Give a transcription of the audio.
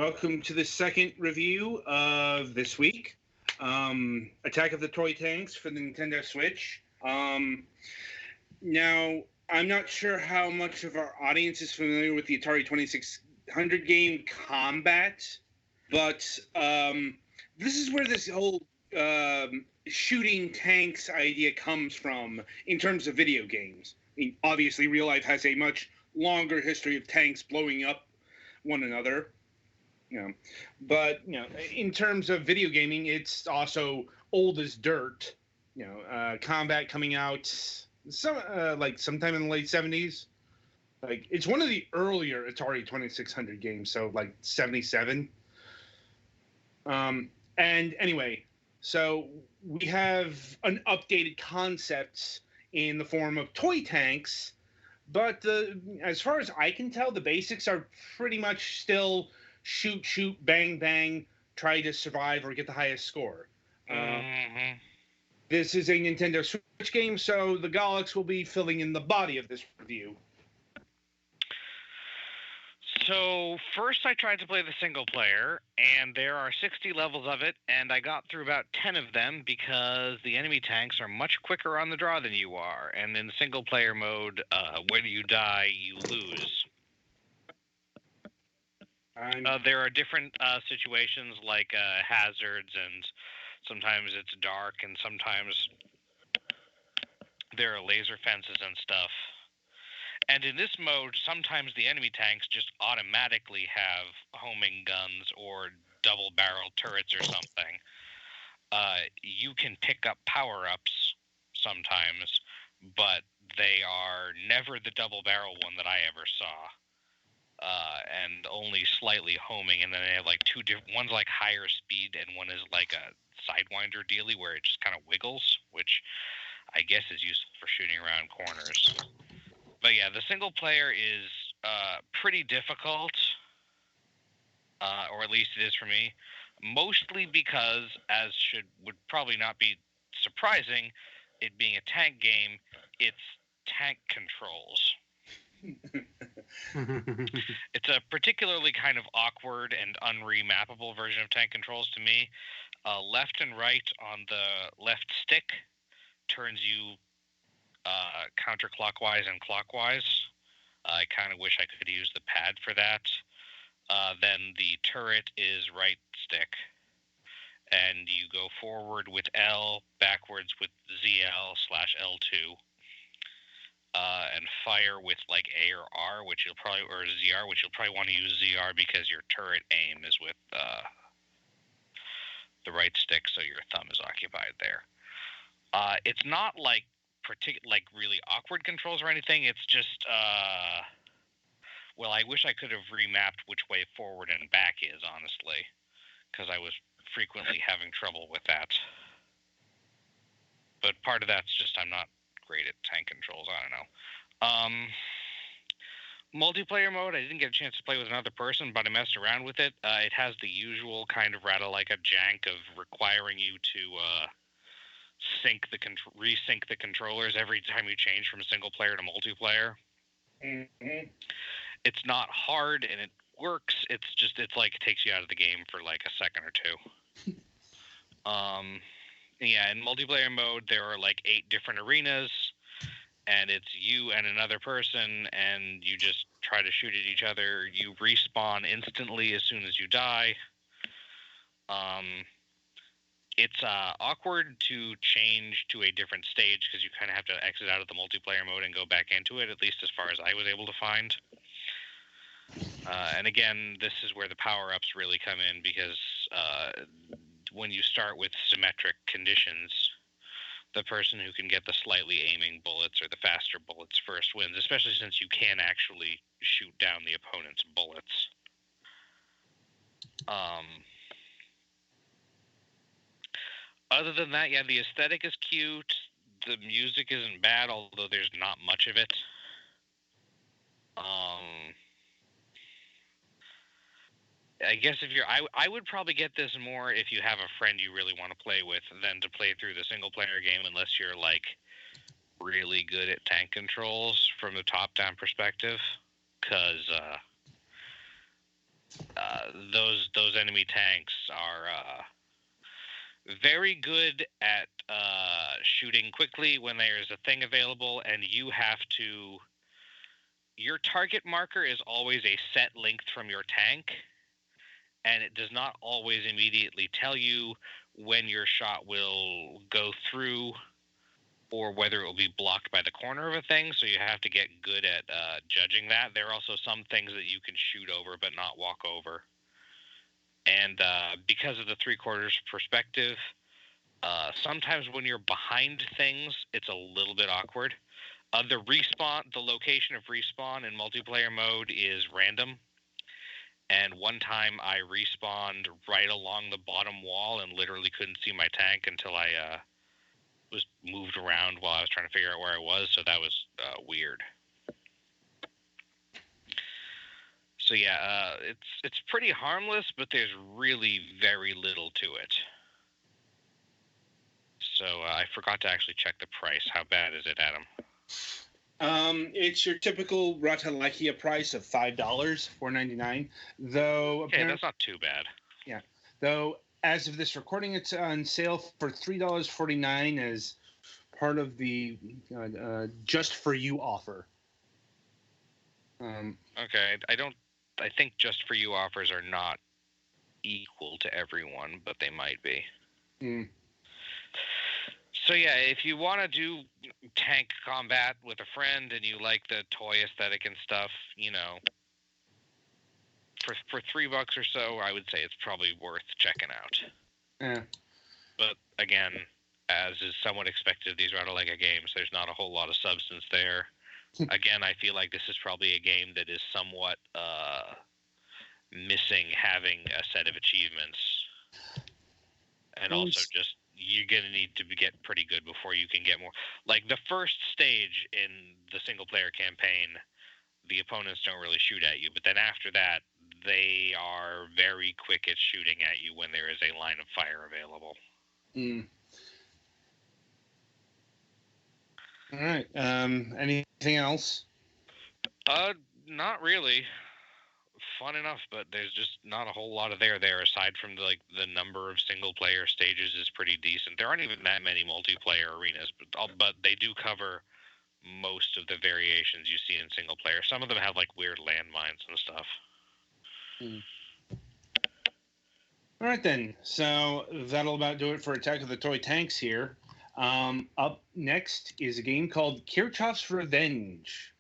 welcome to the second review of this week. Attack of the Toy Tanks for the Nintendo Switch. Now, I'm not sure how much of our audience is familiar with the Atari 2600 game Combat, but this is where this whole shooting tanks idea comes from in terms of video games. I mean, obviously, real life has a much longer history of tanks blowing up one another. But in terms of video gaming, it's also old as dirt. Combat coming out sometime in the late 70s. Like, it's one of the earlier Atari 2600 games, so like 77. And anyway, so we have an updated concept in the form of toy tanks, but as far as I can tell, the basics are pretty much still shoot, bang, bang, try to survive or get the highest score. This is a Nintendo Switch game, so the Galax will be filling in the body of this review. So first I tried to play the single player, and there are 60 levels of it, and I got through about 10 of them because the enemy tanks are much quicker on the draw than you are, and in single player mode, when you die, you lose. There are different situations like hazards, and sometimes it's dark, and sometimes there are laser fences and stuff. And in this mode, sometimes the enemy tanks just automatically have homing guns or double-barrel turrets or something. You can pick up power-ups sometimes, but they are never the double-barrel one that I ever saw. And only slightly homing, and then they have like two different one's like higher speed, and one is like a sidewinder dealy where it just kind of wiggles, which I guess is useful for shooting around corners. But yeah, the single player is pretty difficult, or at least it is for me. Mostly because, would probably not be surprising, it being a tank game, it's tank controls. It's a particularly kind of awkward and unremappable version of tank controls to me. Left and right on the left stick turns you counterclockwise and clockwise. I kind of wish I could use the pad for that. Then the turret is right stick, and you go forward with L, backwards with ZL/L2. And fire with like A or R, or ZR, which you'll probably want to use ZR because your turret aim is with the right stick, so your thumb is occupied there. It's not like really awkward controls or anything. It's just I wish I could have remapped which way forward and back is, honestly, because I was frequently having trouble with that. But part of that's just I'm not great at tank controls. I don't know. Multiplayer mode, I didn't get a chance to play with another person, but I messed around with it. It has the usual kind of rattle-like a jank of requiring you to resync the controllers every time you change from single player to multiplayer. Mm-hmm. It's not hard and it works. It's like it takes you out of the game for like a second or two. Yeah, in multiplayer mode, there are like 8 different arenas, and it's you and another person, and you just try to shoot at each other. You respawn instantly as soon as you die. It's awkward to change to a different stage because you kind of have to exit out of the multiplayer mode and go back into it, at least as far as I was able to find. And again, this is where the power-ups really come in because when you start with symmetric conditions, the person who can get the slightly aiming bullets or the faster bullets first wins, especially since you can actually shoot down the opponent's bullets. Other than that, yeah, the aesthetic is cute. The music isn't bad, although there's not much of it. I guess I would probably get this more if you have a friend you really want to play with than to play through the single player game, unless you're like really good at tank controls from the top down perspective. Because those enemy tanks are very good at shooting quickly when there's a thing available, and your target marker is always a set length from your tank, and it does not always immediately tell you when your shot will go through or whether it will be blocked by the corner of a thing, so you have to get good at judging that. There are also some things that you can shoot over but not walk over. And because of the three-quarters perspective, sometimes when you're behind things, it's a little bit awkward. The location of respawn in multiplayer mode is random. And one time I respawned right along the bottom wall and literally couldn't see my tank until I was moved around while I was trying to figure out where I was. So that was weird. So yeah, it's pretty harmless, but there's really very little to it. So I forgot to actually check the price. How bad is it, Adam? It's your typical Ratalakia price of $5, $4.99. Though okay, that's not too bad. Yeah, though as of this recording, it's on sale for $3.49 as part of the Just for You offer. Okay, I think Just for You offers are not equal to everyone, but they might be. So yeah, if you want to do tank combat with a friend and you like the toy aesthetic and stuff, for $3 or so, I would say it's probably worth checking out. Yeah. But again, as is somewhat expected of these Ratalaika games, there's not a whole lot of substance there. Again, I feel like this is probably a game that is somewhat missing having a set of achievements. And also just, you're going to need to get pretty good before you can get more. Like, the first stage in the single-player campaign, the opponents don't really shoot at you. But then after that, they are very quick at shooting at you when there is a line of fire available. All right. Anything else? Not really. Fun enough, but there's just not a whole lot of there aside from the number of single player stages is pretty decent. There aren't even that many multiplayer arenas, but they do cover most of the variations you see in single player. Some of them have weird landmines and stuff. All right then. So that'll about do it for Attack of the Toy Tanks here. Up next is a game called Kirchhoff's Revenge.